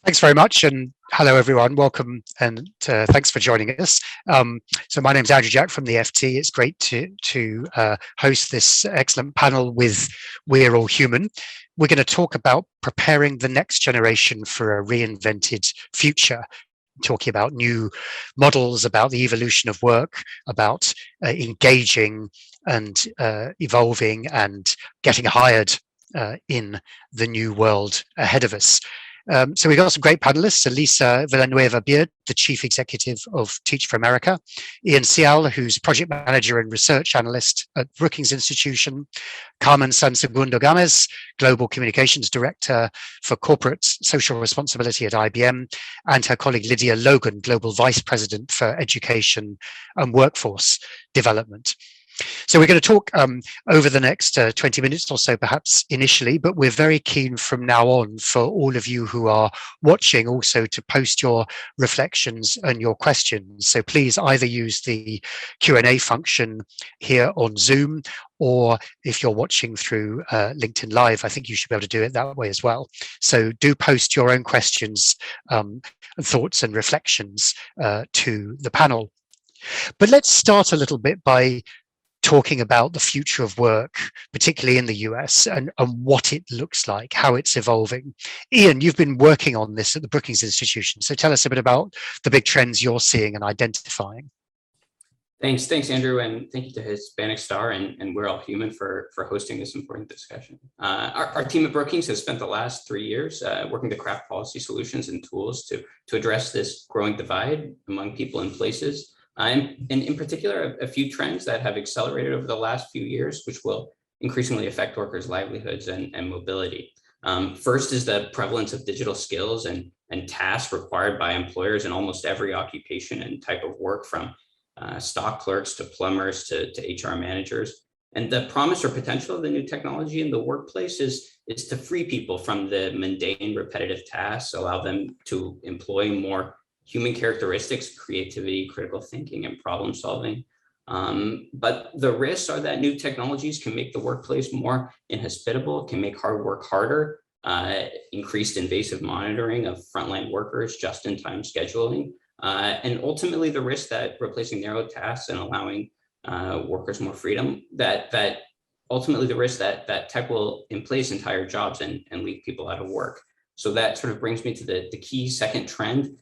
Thanks very much, and hello everyone. Welcome, and thanks for joining us. So my name's Andrew Jack from the FT. It's great to host this excellent panel with We're All Human. We're going to talk about preparing the next generation for a reinvented future, talking about new models, about the evolution of work, about engaging and evolving and getting hired in the new world ahead of us. So we've got some great panelists: Elisa Villanueva, the Chief Executive of Teach for America; Ian Seyal, who's Project Manager and Research Analyst at Brookings Institution; Carmen Segundo Gámez, Global Communications Director for Corporate Social Responsibility at IBM; and her colleague Lydia Logan, Global Vice President for Education and Workforce Development. So we're going to talk over the next 20 minutes or so, perhaps initially, but we're very keen from now on for all of you who are watching also to post your reflections and your questions. So please either use the Q&A function here on Zoom, or if you're watching through LinkedIn Live, I think you should be able to do it that way as well. So do post your own questions, thoughts and reflections to the panel. But let's start a little bit by talking about the future of work, particularly in the US, and what it looks like, how it's evolving. Ian, you've been working on this at the Brookings Institution, so tell us a bit about the big trends you're seeing and identifying. Thanks, Andrew, and thank you to Hispanic Star and We're All Human for hosting this important discussion. Our team at Brookings has spent the last 3 years working to craft policy solutions and tools to address this growing divide among people and places. And in particular, a few trends that have accelerated over the last few years, which will increasingly affect workers' livelihoods and mobility. First is the prevalence of digital skills and tasks required by employers in almost every occupation and type of work, from stock clerks to plumbers to HR managers. And the promise or potential of the new technology in the workplace is to free people from the mundane, repetitive tasks, allow them to employ more human characteristics, creativity, critical thinking, and problem solving. But the risks are that new technologies can make the workplace more inhospitable, can make hard work harder, increased invasive monitoring of frontline workers, just-in-time scheduling, and ultimately the risk that replacing narrow tasks and allowing workers more freedom, that ultimately the risk that tech will place entire jobs and leave people out of work. So that sort of brings me to the key second trend,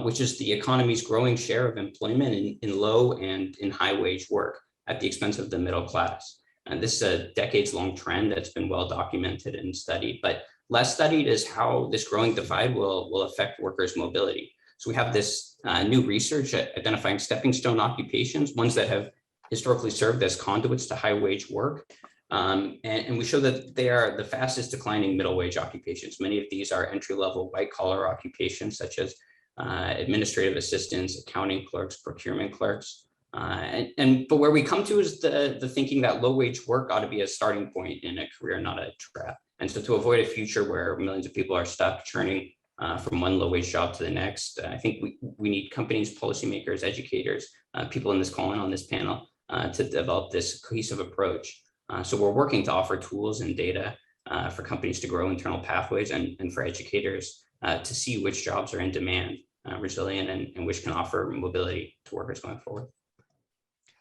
which is the economy's growing share of employment in low and in high wage work at the expense of the middle class. And this is a decades-long trend that's been well documented and studied, but less studied is how this growing divide will affect workers' mobility. So we have this new research identifying stepping stone occupations, ones that have historically served as conduits to high wage work. And we show that they are the fastest declining middle wage occupations. Many of these are entry-level white-collar occupations, such as administrative assistants, accounting clerks, procurement clerks. But where we come to is the thinking that low wage work ought to be a starting point in a career, not a trap. And so to avoid a future where millions of people are stuck churning from one low wage job to the next, I think we need companies, policymakers, educators, people in this call and on this panel to develop this cohesive approach. So we're working to offer tools and data for companies to grow internal pathways and for educators to see which jobs are in demand, resilient, and which can offer mobility to workers going forward.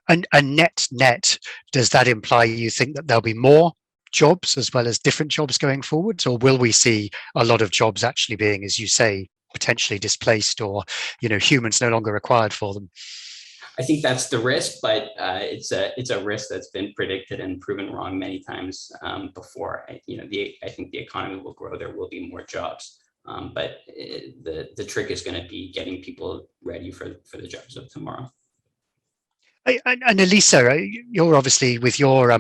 And net, does that imply you think that there'll be more jobs as well as different jobs going forward, or will we see a lot of jobs actually being, as you say, potentially displaced, or humans no longer required for them? I think that's the risk, but it's a risk that's been predicted and proven wrong many times before. I think the economy will grow. There will be more jobs. But the trick is going to be getting people ready for the jobs of tomorrow. And Elisa, you're obviously, with your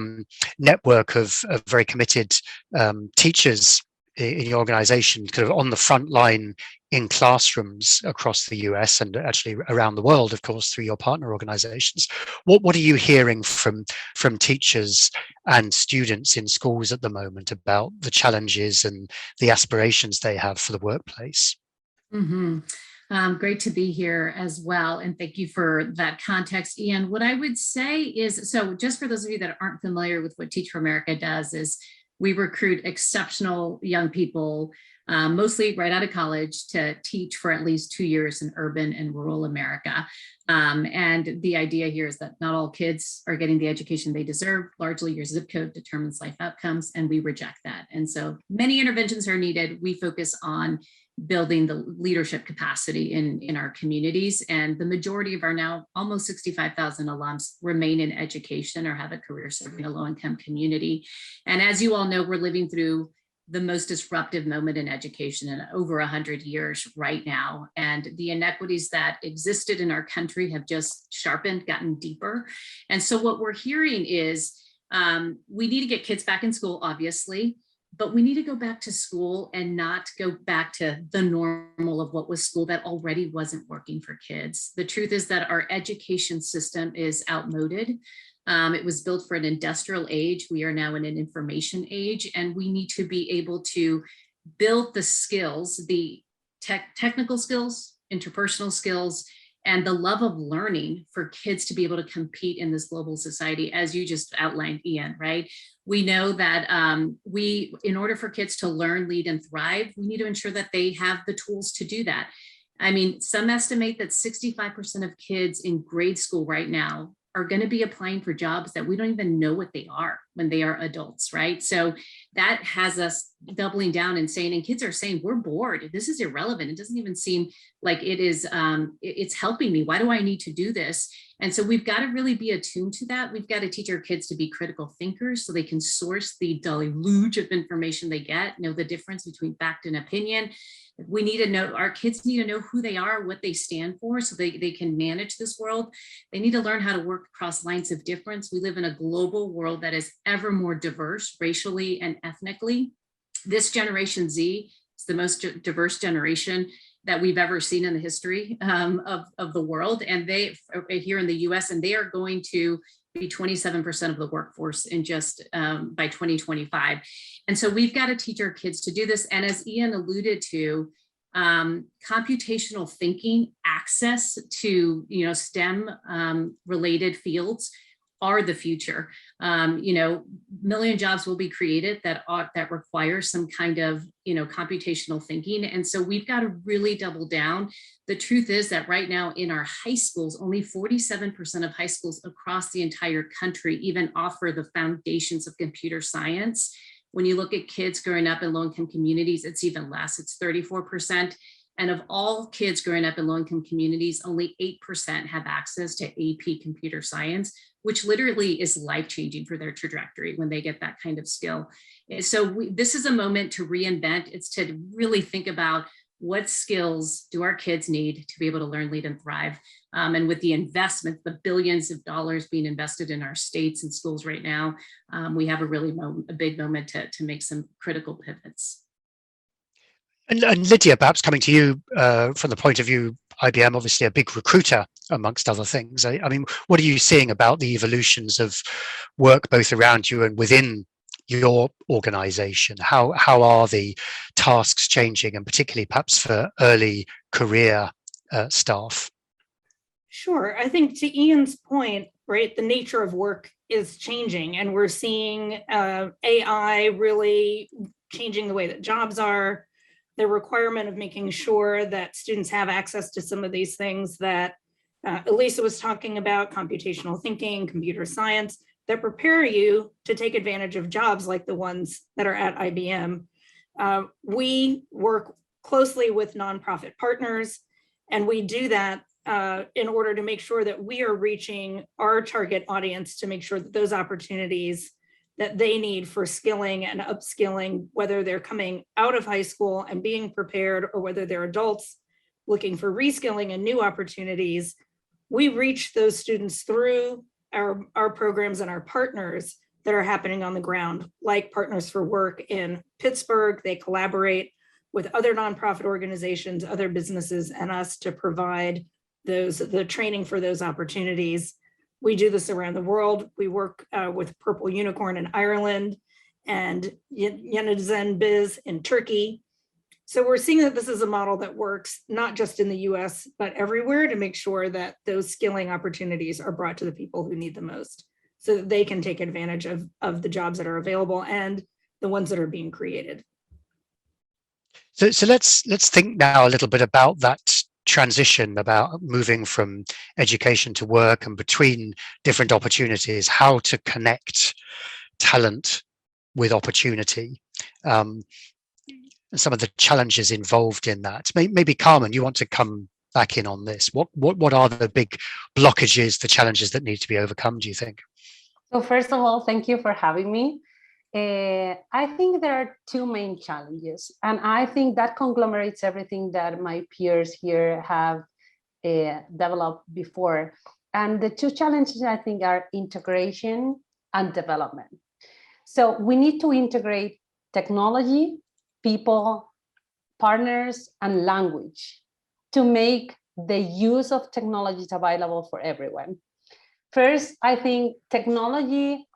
network of very committed teachers in your organization, kind of on the front line in classrooms across the US and actually around the world, of course, through your partner organizations. What are you hearing from teachers and students in schools at the moment about the challenges and the aspirations they have for the workplace? Mm-hmm. Great to be here as well. And thank you for that context, Ian. What I would say is, so just for those of you that aren't familiar with what Teach for America does, is we recruit exceptional young people mostly right out of college, to teach for at least 2 years in urban and rural America. And the idea here is that not all kids are getting the education they deserve. Largely your zip code determines life outcomes, and we reject that. And so many interventions are needed. We focus on building the leadership capacity in our communities. And the majority of our now almost 65,000 alums remain in education or have a career serving a low-income community. And as you all know, we're living through the most disruptive moment in education in over 100 years right now. And the inequities that existed in our country have just sharpened, gotten deeper. And so what we're hearing is we need to get kids back in school, obviously, but we need to go back to school and not go back to the normal of what was school that already wasn't working for kids. The truth is that our education system is outmoded. It was built for an industrial age. We are now in an information age, and we need to be able to build the skills, the technical skills, interpersonal skills, and the love of learning for kids to be able to compete in this global society, as you just outlined, Ian, right? We know that in order for kids to learn, lead, and thrive, we need to ensure that they have the tools to do that. I mean, some estimate that 65% of kids in grade school right now are going to be applying for jobs that we don't even know what they are when they are adults, right? So that has us doubling down and saying, and kids are saying, we're bored. This is irrelevant. It doesn't even seem like it is, it's helping me. Why do I need to do this? And so we've got to really be attuned to that. We've got to teach our kids to be critical thinkers so they can source the deluge of information they get, know the difference between fact and opinion. We need to know, our kids need to know who they are, what they stand for, so they can manage this world. They need to learn how to work across lines of difference. We live in a global world that is ever more diverse, racially and ethnically. This Generation Z is the most diverse generation that we've ever seen in the history of the world. And they are here in the US, and they are going to be 27% of the workforce in just by 2025. And so we've got to teach our kids to do this. And as Ian alluded to, computational thinking, access to STEM related fields are the future. Million jobs will be created that require some kind of computational thinking. And so we've got to really double down. The truth is that right now in our high schools, only 47% of high schools across the entire country even offer the foundations of computer science. When you look at kids growing up in low-income communities, it's even less, it's 34%. And of all kids growing up in low-income communities, only 8% have access to AP computer science, which literally is life-changing for their trajectory when they get that kind of skill. So this is a moment to reinvent. It's to really think about what skills do our kids need to be able to learn, lead, and thrive. And with the investment, the billions of dollars being invested in our states and schools right now, we have a big moment to make some critical pivots. And Lydia, perhaps coming to you from the point of view, IBM, obviously a big recruiter, amongst other things. I mean, what are you seeing about the evolutions of work both around you and within your organization? How are the tasks changing, and particularly perhaps for early career staff? Sure. I think to Ian's point, right, the nature of work is changing, and we're seeing AI really changing the way that jobs are, the requirement of making sure that students have access to some of these things that Elisa was talking about, computational thinking, computer science, that prepare you to take advantage of jobs like the ones that are at IBM. We work closely with nonprofit partners, and we do that in order to make sure that we are reaching our target audience to make sure that those opportunities that they need for skilling and upskilling, whether they're coming out of high school and being prepared, or whether they're adults looking for reskilling and new opportunities, we reach those students through our programs and our partners that are happening on the ground, like Partners for Work in Pittsburgh. They collaborate with other nonprofit organizations, other businesses, and us to provide the training for those opportunities. We do this around the world. We work with Purple Unicorn in Ireland and Yenizen Biz in Turkey. So we're seeing that this is a model that works not just in the US, but everywhere, to make sure that those skilling opportunities are brought to the people who need the most, so that they can take advantage of the jobs that are available and the ones that are being created. So let's think now a little bit about that transition, about moving from education to work and between different opportunities, how to connect talent with opportunity, and some of the challenges involved in that. Maybe Carmen, you want to come back in on this. What are the big blockages, the challenges that need to be overcome, do you think? So first of all, thank you for having me. I think there are two main challenges, and I think that conglomerates everything that my peers here have developed before. And the two challenges, I think, are integration and development. So we need to integrate technology, people, partners, and language to make the use of technologies available for everyone. First, I think technology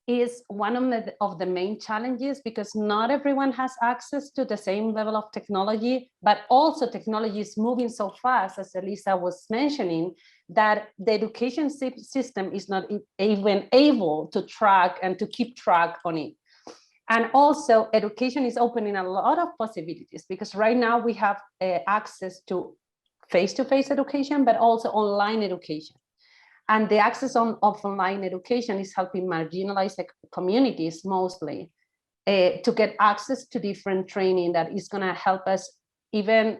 is one of the main challenges because not everyone has access to the same level of technology, but also technology is moving so fast, as Elisa was mentioning, that the education system is not even able to track and to keep track on it. And also education is opening a lot of possibilities because right now we have access to face-to-face education, but also online education. And the access of online education is helping marginalized communities mostly to get access to different training that is going to help us even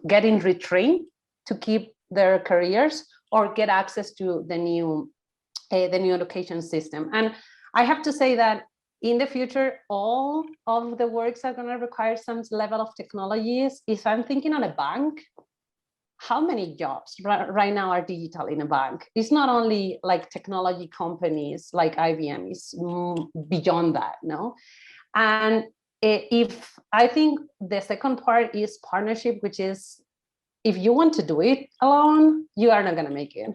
getting retrained to keep their careers or get access to the new education system. And I have to say that in the future, all of the works are going to require some level of technologies. If I'm thinking on a bank, how many jobs right now are digital in a bank? It's not only like technology companies like IBM, it's beyond that, no? And if I think the second part is partnership, which is if you want to do it alone, you are not gonna make it.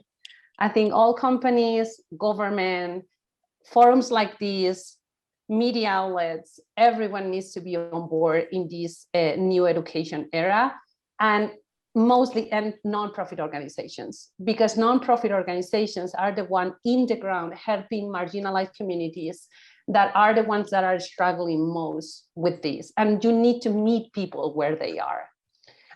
I think all companies, government, forums like these, media outlets, everyone needs to be on board in this new education era. And mostly and nonprofit organizations, because nonprofit organizations are the one in the ground helping marginalized communities that are the ones that are struggling most with this. And you need to meet people where they are.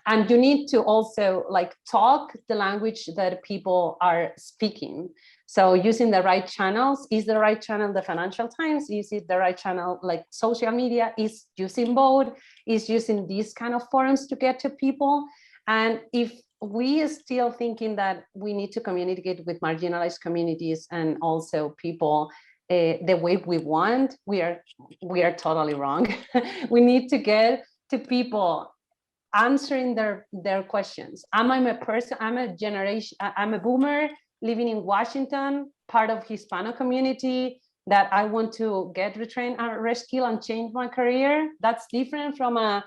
And you need to also like talk the language that people are speaking. So using the right channels, is the right channel the Financial Times? Is it the right channel like social media? Is using both? Is using these kind of forums to get to people? And if we are still thinking that we need to communicate with marginalized communities and also people the way we want, we are totally wrong. We need to get to people answering their questions. I'm a person, I'm a boomer living in Washington, part of Hispano community, that I want to get retrained and reskill and change my career. That's different from a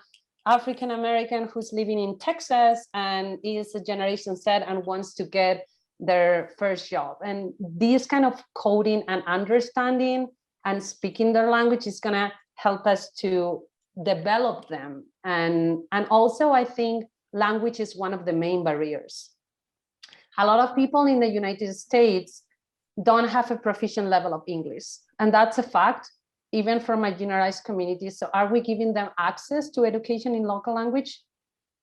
African American who's living in Texas and is a Generation Z and wants to get their first job. And this kind of coding and understanding and speaking their language is gonna help us to develop them. And also I think language is one of the main barriers. A lot of people in the United States don't have a proficient level of English. And that's a fact, even for marginalized communities. So are we giving them access to education in local language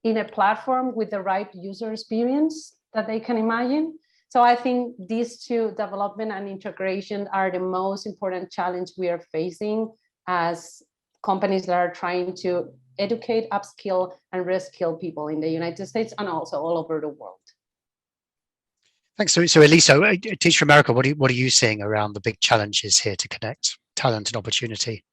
in a platform with the right user experience that they can imagine? So I think these two, development and integration, are the most important challenge we are facing as companies that are trying to educate, upskill, and reskill people in the United States and also all over the world. Thanks. So Elisa, Teach for America, what are you seeing around the big challenges here to connect talent and opportunity?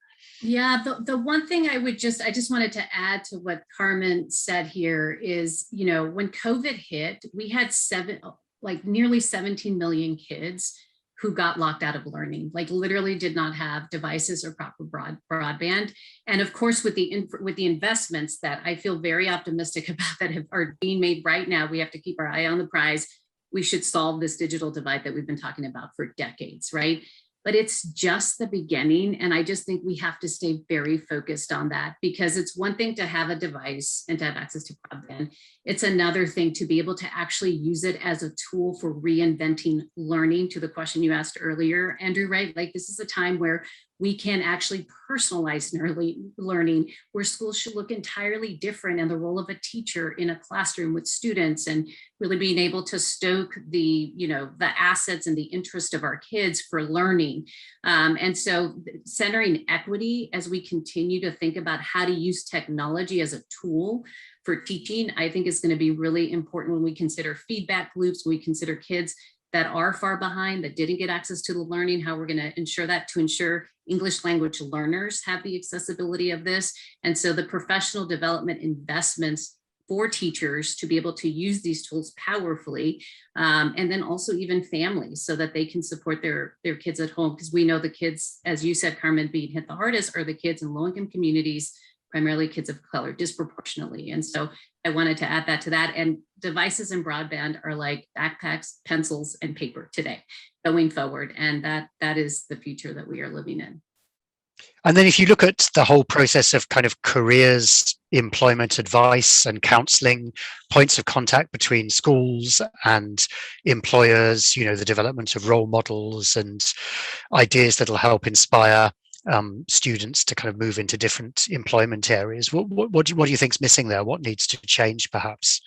Yeah, the one thing I just wanted to add to what Carmen said here is, you know, when COVID hit, we had nearly 17 million kids who got locked out of learning, like literally did not have devices or proper broadband. And of course, with the investments that I feel very optimistic about that are being made right now, we have to keep our eye on the prize. We should solve this digital divide that we've been talking about for decades, right? But it's just the beginning. And I just think we have to stay very focused on that, because it's one thing to have a device and to have access to broadband. It's another thing to be able to actually use it as a tool for reinventing learning, to the question you asked earlier, Andrew, right? Like this is a time where we can actually personalize learning, where schools should look entirely different, and the role of a teacher in a classroom with students, and really being able to stoke the, the assets and the interest of our kids for learning. And so centering equity as we continue to think about how to use technology as a tool for teaching, I think is going to be really important when we consider feedback loops, when we consider kids that are far behind, that didn't get access to the learning, how we're going to ensure that, to ensure English language learners have the accessibility of this. And so the professional development investments for teachers to be able to use these tools powerfully, and then also even families, so that they can support their kids at home, because we know the kids, as you said, Carmen, being hit the hardest are the kids in low-income communities, primarily kids of color, disproportionately. And so I wanted to add that to that. And devices and broadband are like backpacks, pencils, and paper today going forward. And that is the future that we are living in. And then if you look at the whole process of kind of careers, employment advice and counseling, points of contact between schools and employers, the development of role models and ideas that'll help inspire students to kind of move into different employment areas. What do you think is missing there? What needs to change, perhaps?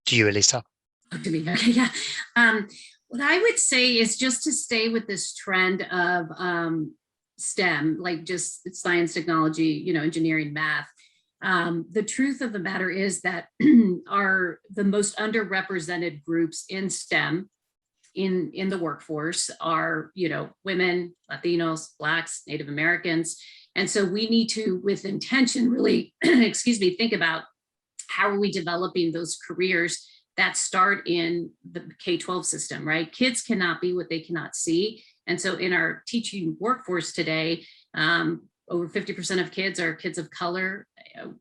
To you, Elisa. To me, okay, yeah. What I would say is just to stay with this trend of STEM, like just science, technology, engineering, math. The truth of the matter is that the most underrepresented groups in STEM in the workforce are, women, Latinos, Blacks, Native Americans. And so we need to, with intention, really, think about how are we developing those careers that start in the K-12 system, right? Kids cannot be what they cannot see. And so in our teaching workforce today, over 50% of kids are kids of color,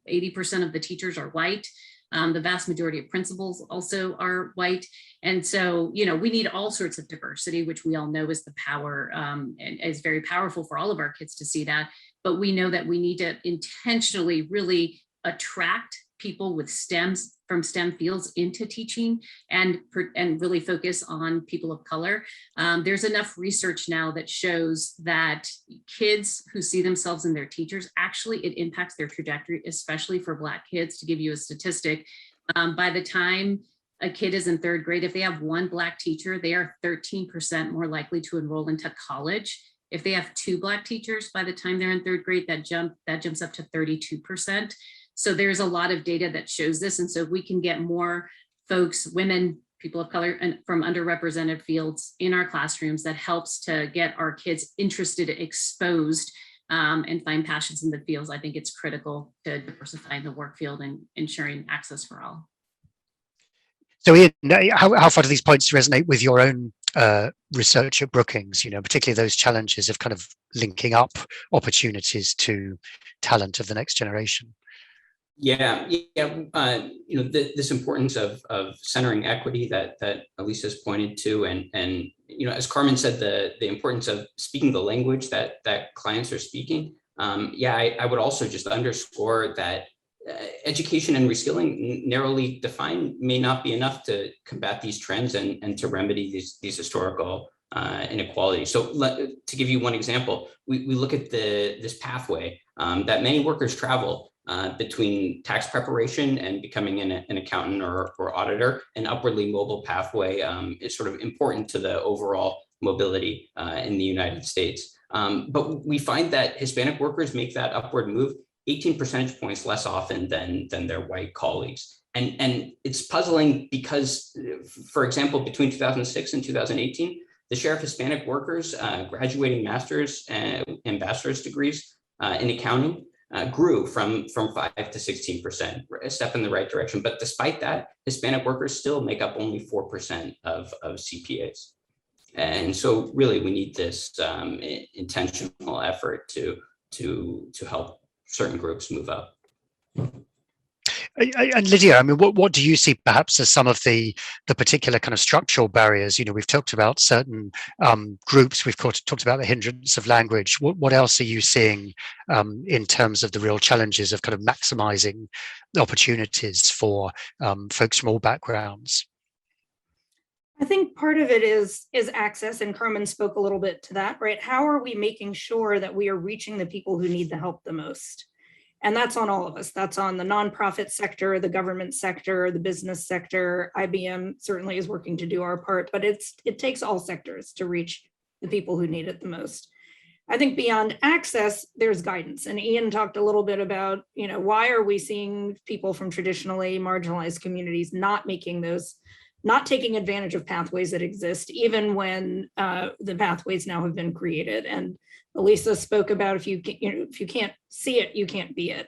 80% of the teachers are white. The vast majority of principals also are white. And so, we need all sorts of diversity, which we all know is the power, and is very powerful for all of our kids to see that. But we know that we need to intentionally really attract people with from STEM fields into teaching, and really focus on people of color. There's enough research now that shows that kids who see themselves in their teachers, actually it impacts their trajectory, especially for Black kids. To give you a statistic, by the time a kid is in third grade, if they have one Black teacher, they are 13% more likely to enroll into college. If they have two Black teachers, by the time they're in third grade, that jumps up to 32%. So there's a lot of data that shows this. And so if we can get more folks, women, people of color, and from underrepresented fields in our classrooms, that helps to get our kids interested, exposed, and find passions in the fields. I think it's critical to diversifying the work field and ensuring access for all. So Ian, how far do these points resonate with your own research at Brookings, particularly those challenges of kind of linking up opportunities to talent of the next generation? Yeah. This importance of centering equity that Elisa has pointed to, and as Carmen said, the importance of speaking the language that clients are speaking. I would also just underscore that education and reskilling, narrowly defined, may not be enough to combat these trends and to remedy these historical inequalities. So to give you one example, we look at this pathway that many workers travel between tax preparation and becoming an accountant or auditor. An upwardly mobile pathway is sort of important to the overall mobility in the United States. But we find that Hispanic workers make that upward move 18 percentage points less often than their white colleagues. And it's puzzling because, for example, between 2006 and 2018, the share of Hispanic workers graduating master's and bachelor's degrees in accounting grew from 5 to 16%, a step in the right direction. But despite that, Hispanic workers still make up only 4% of CPAs. And so really we need this intentional effort to help certain groups move up. And Lydia, I mean, what do you see perhaps as some of the particular kind of structural barriers? We've talked about certain groups, we've talked about the hindrance of language. What else are you seeing in terms of the real challenges of kind of maximizing the opportunities for folks from all backgrounds? I think part of it is access, and Carmen spoke a little bit to that, right? How are we making sure that we are reaching the people who need the help the most? And that's on all of us. That's on the nonprofit sector, the government sector, the business sector. IBM certainly is working to do our part, but it takes all sectors to reach the people who need it the most. I think beyond access, there's guidance. And Ian talked a little bit about, why are we seeing people from traditionally marginalized communities not taking advantage of pathways that exist, even when the pathways now have been created. And Elisa spoke about if you can't see it, you can't be it.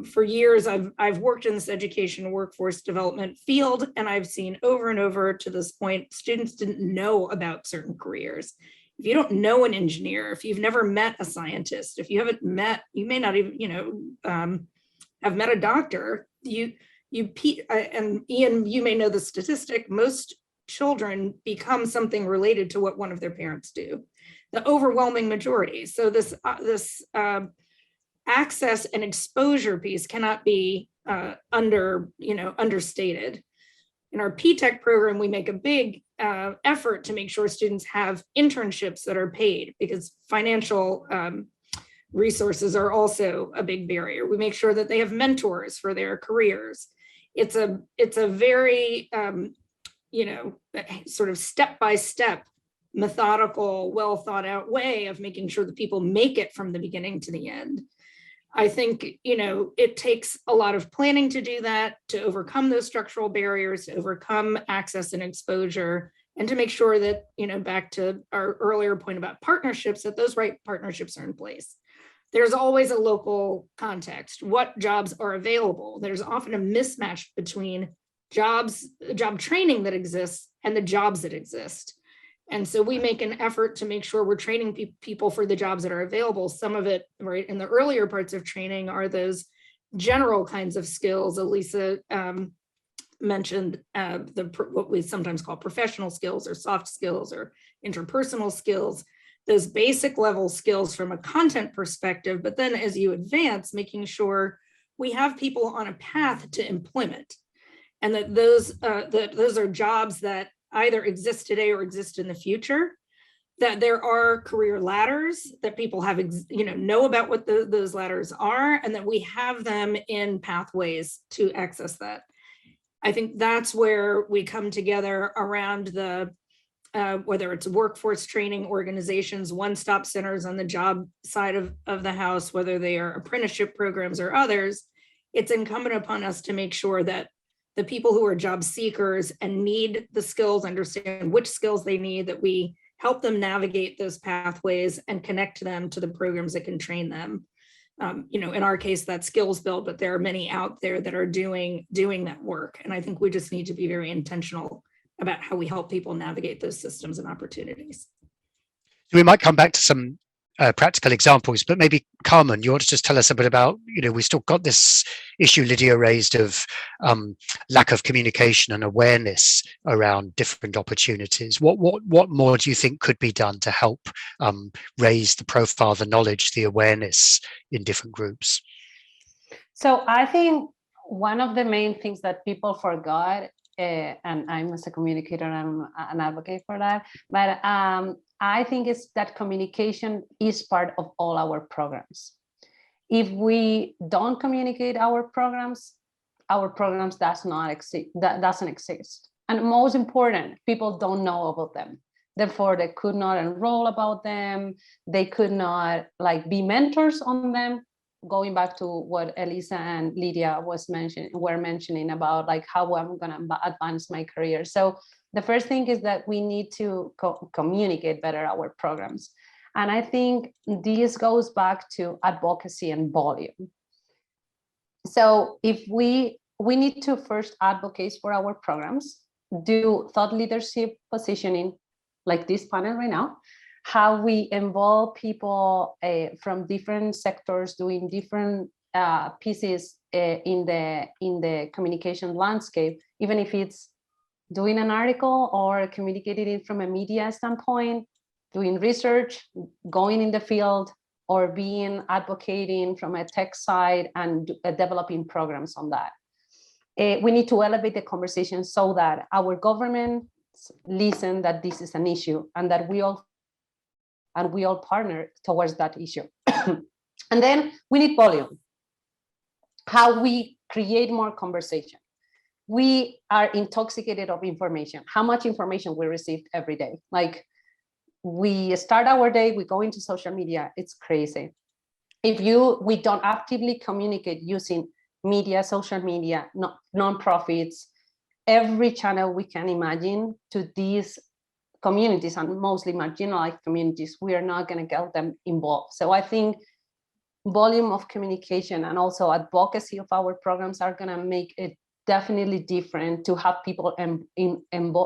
For years, I've worked in this education workforce development field, and I've seen over and over to this point, students didn't know about certain careers. If you don't know an engineer, if you've never met a scientist, if you haven't met, you may not even, have met a doctor, and Ian, you may know the statistic, most children become something related to what one of their parents do, the overwhelming majority. So this access and exposure piece cannot be understated. In our P-Tech program, we make a big effort to make sure students have internships that are paid, because financial resources are also a big barrier. We make sure that they have mentors for their careers. It's a very, sort of step-by-step, methodical, well thought out way of making sure that people make it from the beginning to the end. I think, it takes a lot of planning to do that, to overcome those structural barriers, to overcome access and exposure, and to make sure that, back to our earlier point about partnerships, that those right partnerships are in place. There's always a local context. What jobs are available? There's often a mismatch between job training that exists and the jobs that exist. And so we make an effort to make sure we're training people for the jobs that are available. Some of it, right, in the earlier parts of training are those general kinds of skills. Elisa mentioned what we sometimes call professional skills or soft skills or interpersonal skills, those basic level skills from a content perspective. But then as you advance, making sure we have people on a path to employment, and that those are jobs that either exist today or exist in the future, that there are career ladders, that people have, know about what those ladders are, and that we have them in pathways to access that. I think that's where we come together around the, whether it's workforce training organizations, one-stop centers on the job side of the house, whether they are apprenticeship programs or others, it's incumbent upon us to make sure that the people who are job seekers and need the skills, understand which skills they need, that we help them navigate those pathways and connect them to the programs that can train them. In our case, that's skills build, but there are many out there that are doing that work. And I think we just need to be very intentional about how we help people navigate those systems and opportunities. We might come back to some practical examples, but maybe Carmen, you want to just tell us a bit about, we still got this issue Lydia raised of lack of communication and awareness around different opportunities. What more do you think could be done to help raise the profile, the knowledge, the awareness in different groups? So I think one of the main things that people forgot, and I'm as a communicator, I'm an advocate for that, but I think it's that communication is part of all our programs. If we don't communicate our programs doesn't exist. And most important, people don't know about them. Therefore, they could not enroll about them. They could not be mentors on them. Going back to what Elisa and Lydia were mentioning about how I'm going to advance my career. So the first thing is that we need to communicate better our programs. And I think this goes back to advocacy and volume. So if we need to first advocate for our programs, do thought leadership positioning like this panel right now, how we involve people from different sectors doing different pieces in the communication landscape, even if it's doing an article or communicating it from a media standpoint, doing research, going in the field, or being advocating from a tech side and developing programs on that. We need to elevate the conversation so that our government listen that this is an issue and that we all partner towards that issue. And then we need volume. How we create more conversation. We are intoxicated of information. How much information we receive every day. Like we start our day, we go into social media, it's crazy. If we don't actively communicate using media, social media, non-profits, every channel we can imagine to these communities and mostly marginalized communities, we are not going to get them involved. So I think volume of communication and also advocacy of our programs are going to make it definitely different to have people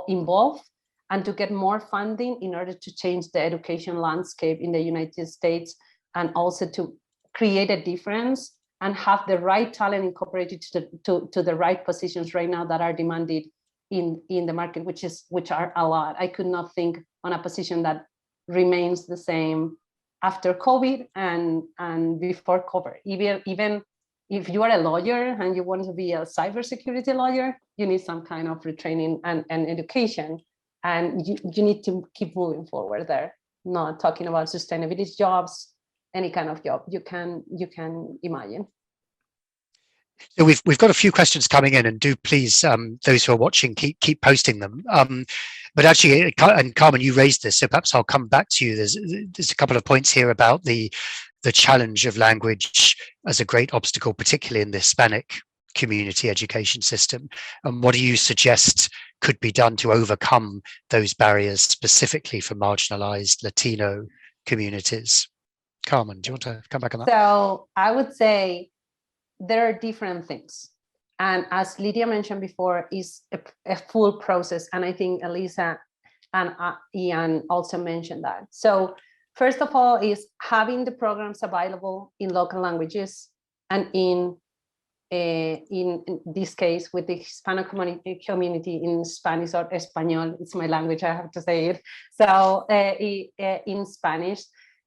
involved and to get more funding in order to change the education landscape in the United States, and also to create a difference and have the right talent incorporated to the right positions right now that are demanded in the market, which are a lot. I could not think on a position that remains the same after COVID and before COVID. Even if you are a lawyer and you want to be a cybersecurity lawyer, you need some kind of retraining and education, and you need to keep moving forward there. Not talking about sustainability jobs, any kind of job you can imagine. So we've got a few questions coming in, and do please, those who are watching, keep posting them. But actually, and Carmen, you raised this, so perhaps I'll come back to you. There's a couple of points here about the challenge of language as a great obstacle, particularly in the Hispanic community education system. And what do you suggest could be done to overcome those barriers, specifically for marginalized Latino communities? Carmen, do you want to come back on that? So I would say there are different things. And as Lydia mentioned before, is a full process. And I think Elisa and Ian also mentioned that. So first of all is having the programs available in local languages, and in this case with the Hispanic community in Spanish or Español, it's my language, I have to say it. So in Spanish,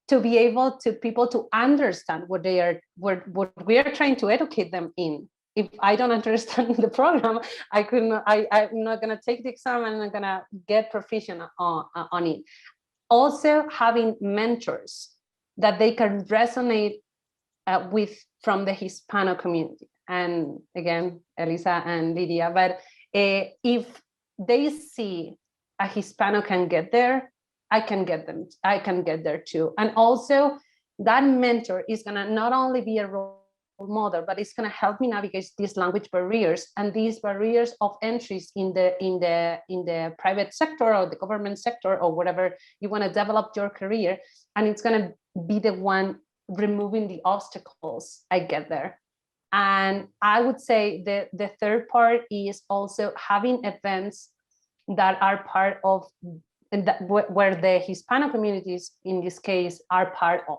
to be able to people to understand what we are trying to educate them in. If I don't understand the program, I'm not going to take the exam, and I'm not going to get proficient on it. Also having mentors that they can resonate with from the Hispano community. And again, Elisa and Lydia, but if they see a Hispano can get there, I can get there too. And also that mentor is gonna not only be a role model, but it's gonna help me navigate these language barriers and these barriers of entries in the private sector or the government sector or whatever you wanna develop your career. And it's gonna be the one removing the obstacles I get there. And I would say the third part is also having events that are part of, and where the Hispano communities in this case are part of.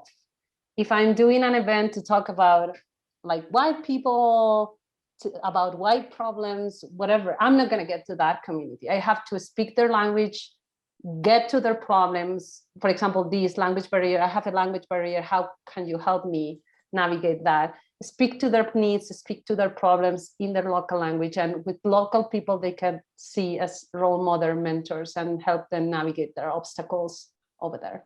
If I'm doing an event to talk about like white people, about white problems, whatever, I'm not going to get to that community. I have to speak their language, get to their problems. For example, this language barrier, I have a language barrier. How can you help me navigate that? Speak to their needs, speak to their problems in their local language, and with local people they can see as role model mentors and help them navigate their obstacles over there.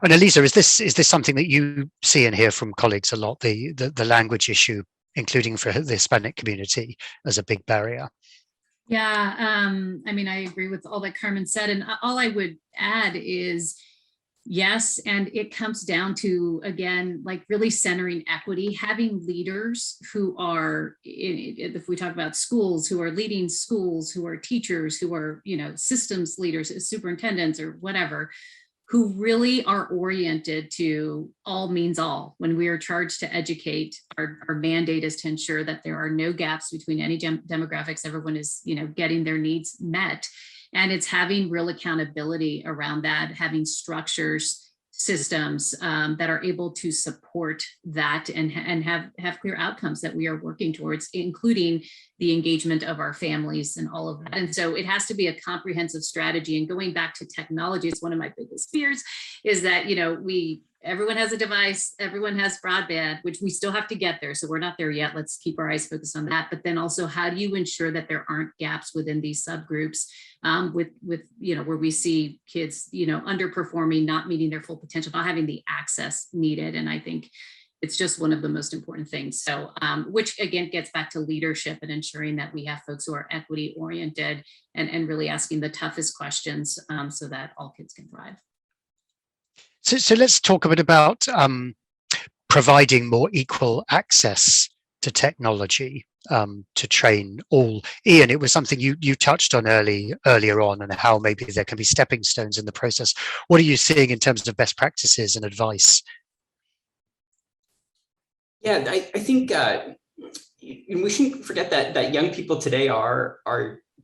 And Elisa, is this something that you see and hear from colleagues a lot, the language issue, including for the Hispanic community, as a big barrier? Yeah, I mean, I agree with all that Carmen said, and all I would add is, yes, and it comes down to, again, like really centering equity, having leaders who are, if we talk about schools, who are leading schools, who are teachers, who are, systems leaders, superintendents or whatever, who really are oriented to all means all. When we are charged to educate, our mandate is to ensure that there are no gaps between any demographics, everyone is, getting their needs met. And it's having real accountability around that, having structures, systems that are able to support that and have clear outcomes that we are working towards, including the engagement of our families and all of that. And so it has to be a comprehensive strategy. And going back to technology, it's one of my biggest fears is that, we everyone has a device, everyone has broadband, which we still have to get there. So we're not there yet. Let's keep our eyes focused on that. But then also, how do you ensure that there aren't gaps within these subgroups with where we see kids, underperforming, not meeting their full potential, not having the access needed. And I think it's just one of the most important things. So, which again gets back to leadership and ensuring that we have folks who are equity oriented and really asking the toughest questions so that all kids can thrive. So let's talk a bit about providing more equal access to technology to train all. Ian, it was something you touched on earlier on, and how maybe there can be stepping stones in the process. What are you seeing in terms of best practices and advice? Yeah, I think we shouldn't forget that young people today are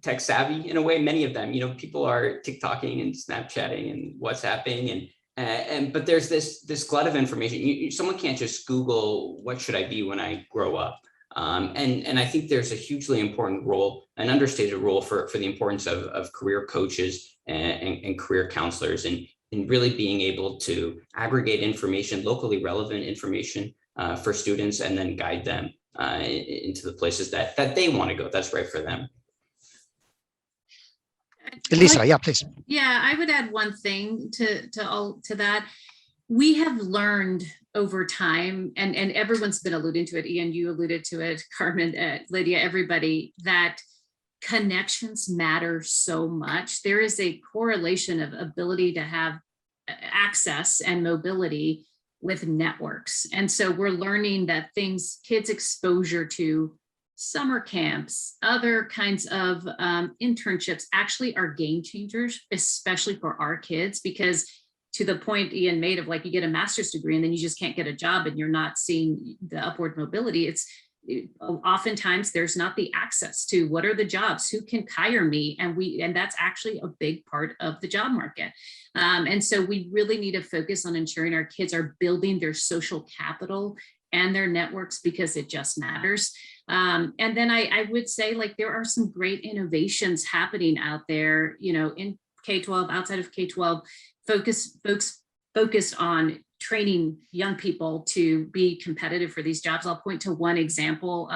tech savvy in a way. Many of them, people are TikToking and Snapchatting and WhatsApping but there's this glut of information. Someone can't just Google what should I be when I grow up. And I think there's a hugely important role, an understated role for the importance of career coaches and career counselors in really being able to aggregate information, locally relevant information for students, and then guide them into the places that they want to go, that's right for them. Elisa, yeah, please. Yeah, I would add one thing to that. We have learned over time, and everyone's been alluding to it. Ian, you alluded to it, Carmen, Lydia, everybody, that connections matter so much. There is a correlation of ability to have access and mobility with networks. And so we're learning that kids' exposure to summer camps, other kinds of internships actually are game changers, especially for our kids, because to the point Ian made of like, you get a master's degree and then you just can't get a job and you're not seeing the upward mobility. Oftentimes there's not the access to what are the jobs, who can hire me, and that's actually a big part of the job market. And so we really need to focus on ensuring our kids are building their social capital and their networks, because it just matters. And then I would say, like, there are some great innovations happening out there, in K-12, outside of K-12, folks focused on training young people to be competitive for these jobs. I'll point to one example,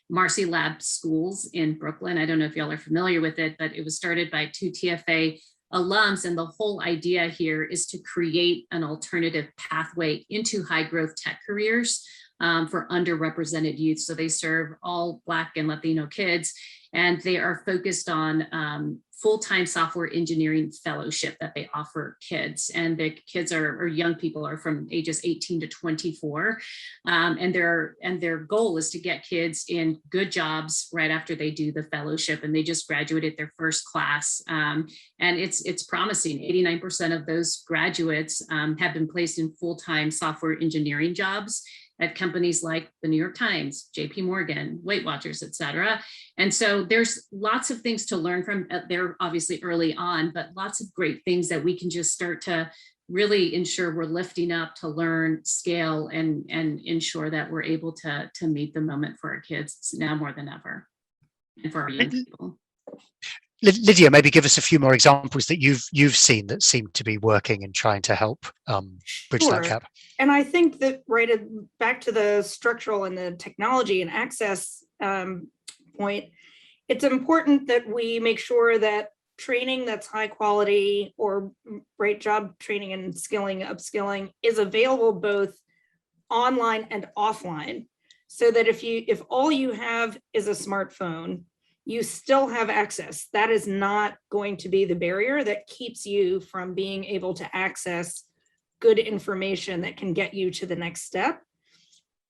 Marcy Lab Schools in Brooklyn. I don't know if y'all are familiar with it, but it was started by 2 TFA alums. And the whole idea here is to create an alternative pathway into high growth tech careers for underrepresented youth. So they serve all Black and Latino kids, and they are focused on full-time software engineering fellowship that they offer kids. And the kids or young people are from ages 18 to 24. And their goal is to get kids in good jobs right after they do the fellowship. And they just graduated their first class. And it's promising. 89% of those graduates have been placed in full-time software engineering jobs at companies like the New York Times, JP Morgan, Weight Watchers, et cetera. And so there's lots of things to learn from. They're obviously early on, but lots of great things that we can just start to really ensure we're lifting up to learn, scale, and ensure that we're able to meet the moment for our kids now more than ever, and for our young people. Lydia, maybe give us a few more examples that you've seen that seem to be working and trying to help bridge that gap. And I think that back to the structural and the technology and access point, it's important that we make sure that training that's high quality, or job training and upskilling is available both online and offline, so that if all you have is a smartphone, you still have access. That is not going to be the barrier that keeps you from being able to access good information that can get you to the next step.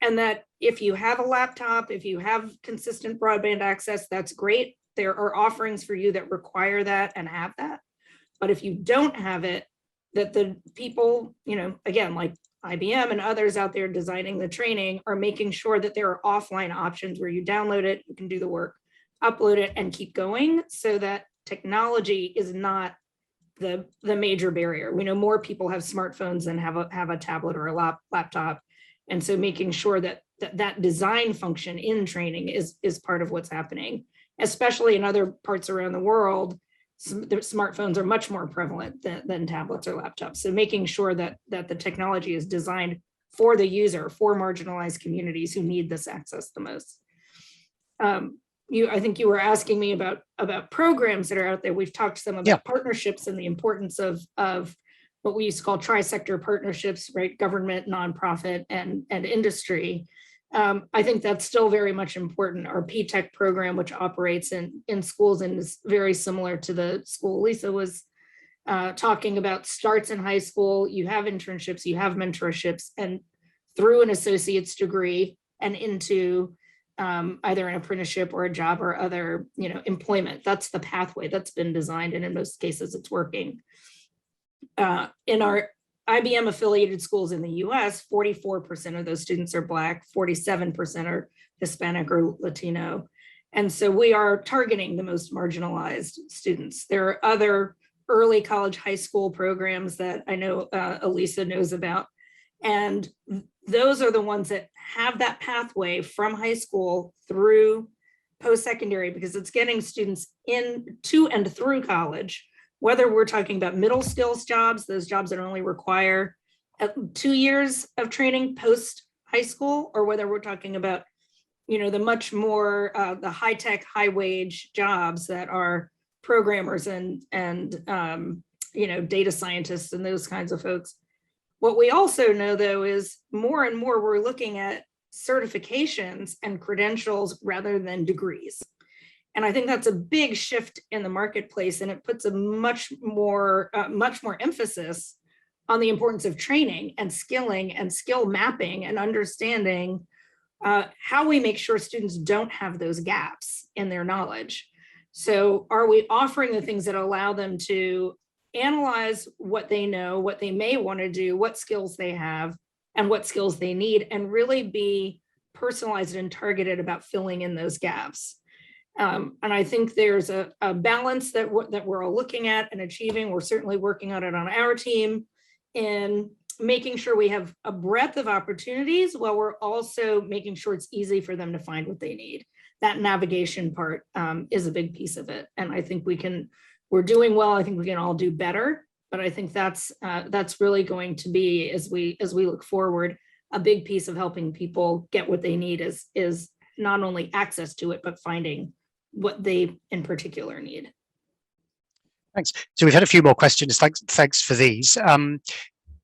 And that if you have a laptop, if you have consistent broadband access, that's great. There are offerings for you that require that and have that. But if you don't have it, that the people, again, like IBM and others out there designing the training, are making sure that there are offline options where you download it, you can do the work, upload it, and keep going, so that technology is not the major barrier. We know more people have smartphones than have a tablet or a laptop. And so making sure that design function in training is part of what's happening, especially in other parts around the world the smartphones are much more prevalent than tablets or laptops. So making sure that the technology is designed for the user, for marginalized communities who need this access the most. I think you were asking me about programs that are out there. We've talked some about partnerships and the importance of what we used to call tri-sector partnerships, right? Government, nonprofit, and industry. I think that's still very much important. Our P-Tech program, which operates in schools and is very similar to the school Elisa was talking about, starts in high school. You have internships, you have mentorships, and through an associate's degree and into either an apprenticeship or a job or other, employment. That's the pathway that's been designed, and in most cases, it's working. In our IBM affiliated schools in the US, 44% of those students are Black, 47% are Hispanic or Latino. And so we are targeting the most marginalized students. There are other early college, high school programs that I know Elisa knows about. And those are the ones that have that pathway from high school through post-secondary, because it's getting students into and through college. Whether we're talking about middle skills jobs, those jobs that only require 2 years of training post high school, or whether we're talking about, the much more the high tech, high wage jobs that are programmers and data scientists and those kinds of folks. What we also know, though, is more and more we're looking at certifications and credentials rather than degrees. And I think that's a big shift in the marketplace, and it puts a much more emphasis on the importance of training and skilling and skill mapping and understanding how we make sure students don't have those gaps in their knowledge. So are we offering the things that allow them to analyze what they know, what they may want to do, what skills they have, and what skills they need, and really be personalized and targeted about filling in those gaps? And I think there's a balance that we're all looking at and achieving. We're certainly working on it on our team in making sure we have a breadth of opportunities while we're also making sure it's easy for them to find what they need. That navigation part is a big piece of it. And I think we're doing well. I think we can all do better, but I think that's really going to be, as we look forward, a big piece of helping people get what they need is not only access to it, but finding what they in particular need. Thanks. So we've had a few more questions. Thanks for these.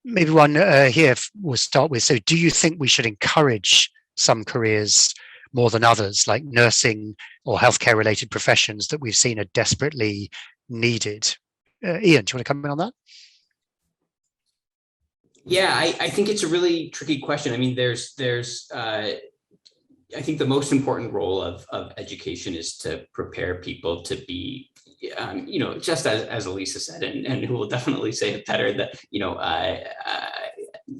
Maybe one here we'll start with. So do you think we should encourage some careers more than others, like nursing or healthcare related professions that we've seen are desperately needed? Ian, do you want to comment on that? Yeah, I think it's a really tricky question. I mean, I think the most important role of education is to prepare people to be, just as Elisa said, and who will definitely say it better, that,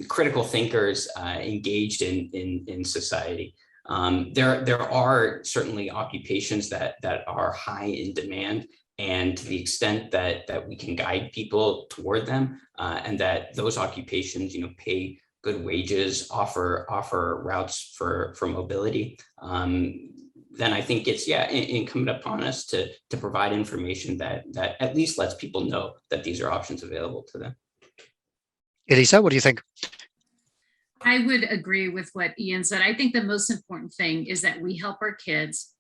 critical thinkers engaged in society. There are certainly occupations that are high in demand, and to the extent that we can guide people toward them, and that those occupations, pay good wages, offer routes for mobility, then I think it's incumbent upon us to provide information that at least lets people know that these are options available to them. Elisa, what do you think? I would agree with what Ian said. I think the most important thing is that we help our kids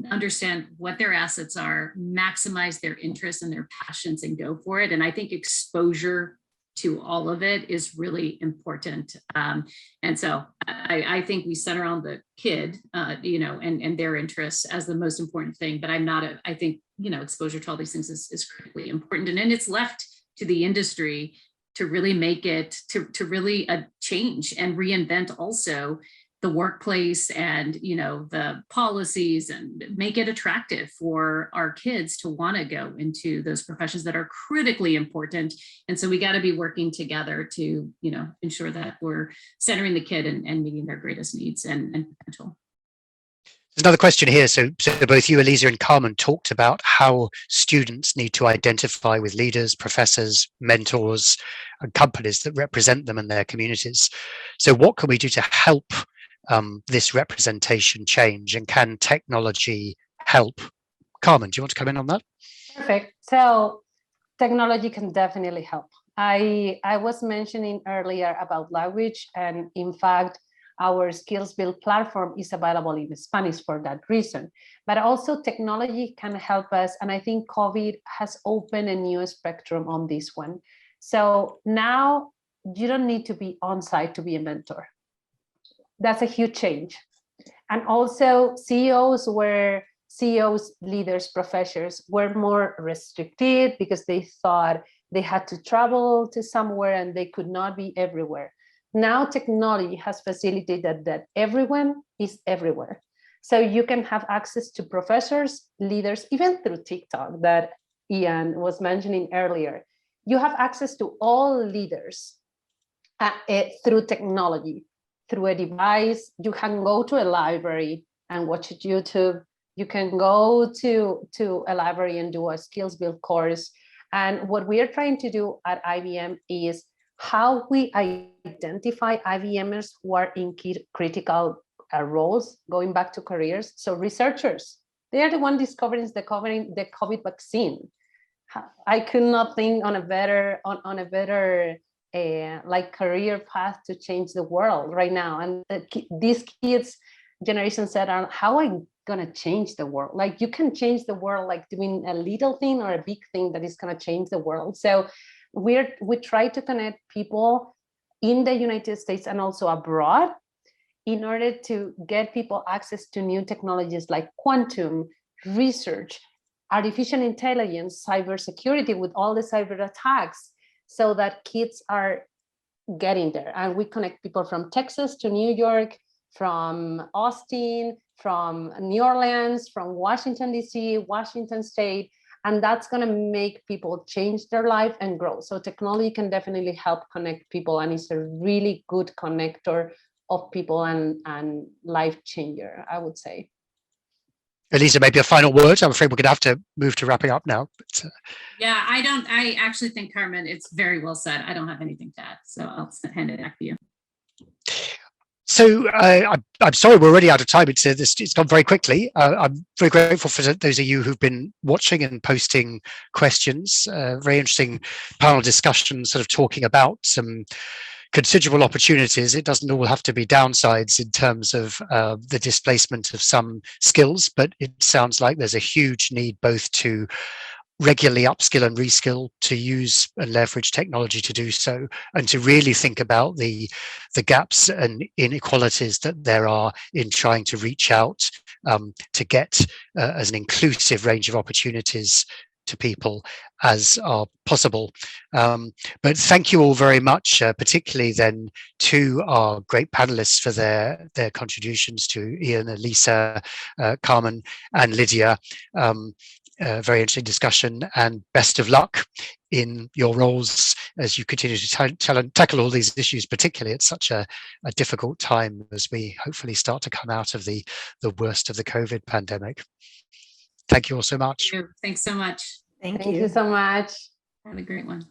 understand what their assets are, maximize their interests and their passions, and go for it. And I think exposure to all of it is really important. And so I think we center on the kid, and their interests as the most important thing. But I think, exposure to all these things is critically important. And then it's left to the industry to really make it, to really change and reinvent also the workplace and, the policies, and make it attractive for our kids to want to go into those professions that are critically important. And so we got to be working together to, ensure that we're centering the kid and meeting their greatest needs and potential. There's another question here. So both you, Elisa, and Carmen talked about how students need to identify with leaders, professors, mentors, and companies that represent them and their communities. So what can we do to help this representation change, and can technology help? Carmen, do you want to come in on that? Perfect. So technology can definitely help. I was mentioning earlier about language, and in fact, our Skills Build platform is available in Spanish for that reason. But also technology can help us, and I think COVID has opened a new spectrum on this one. So now you don't need to be on site to be a mentor. That's a huge change. And also CEOs, leaders, professors were more restricted because they thought they had to travel to somewhere and they could not be everywhere. Now technology has facilitated that everyone is everywhere. So you can have access to professors, leaders, even through TikTok that Ian was mentioning earlier. You have access to all leaders through technology, through a device. You can go to a library and watch YouTube. You can go to a library and do a skills build course. And what we are trying to do at IBM is how we identify IBMers who are in critical roles, going back to careers. So researchers, they are the one discovering the COVID vaccine. I could not think on a better like career path to change the world right now. And these kids generation said, how am I gonna change the world? Like you can change the world like doing a little thing or a big thing that is gonna change the world. So we try to connect people in the United States and also abroad in order to get people access to new technologies like quantum research, artificial intelligence, cybersecurity with all the cyber attacks, so that kids are getting there. And we connect people from Texas to New York, from Austin, from New Orleans, from Washington, DC, Washington State, and that's going to make people change their life and grow. So technology can definitely help connect people, and it's a really good connector of people and life changer, I would say. Elisa, maybe a final word. I'm afraid we're going to have to move to wrapping up now. But, Yeah, I actually think, Carmen, it's very well said. I don't have anything to add, so I'll hand it back to you. So I'm sorry, we're already out of time. It's gone very quickly. I'm very grateful for those of you who've been watching and posting questions. Very interesting panel discussion, sort of talking about some considerable opportunities. It doesn't all have to be downsides in terms of the displacement of some skills, but it sounds like there's a huge need both to regularly upskill and reskill, to use and leverage technology to do so, and to really think about the gaps and inequalities that there are in trying to reach out to get as an inclusive range of opportunities to people as are possible. But thank you all very much, particularly then to our great panelists for their contributions, to Ian, Elisa, Carmen and Lydia. Very interesting discussion, and best of luck in your roles as you continue to tackle all these issues, particularly at such a difficult time as we hopefully start to come out of the worst of the COVID pandemic. Thank you all so much. Thanks so much. Thank you so much. Have a great one.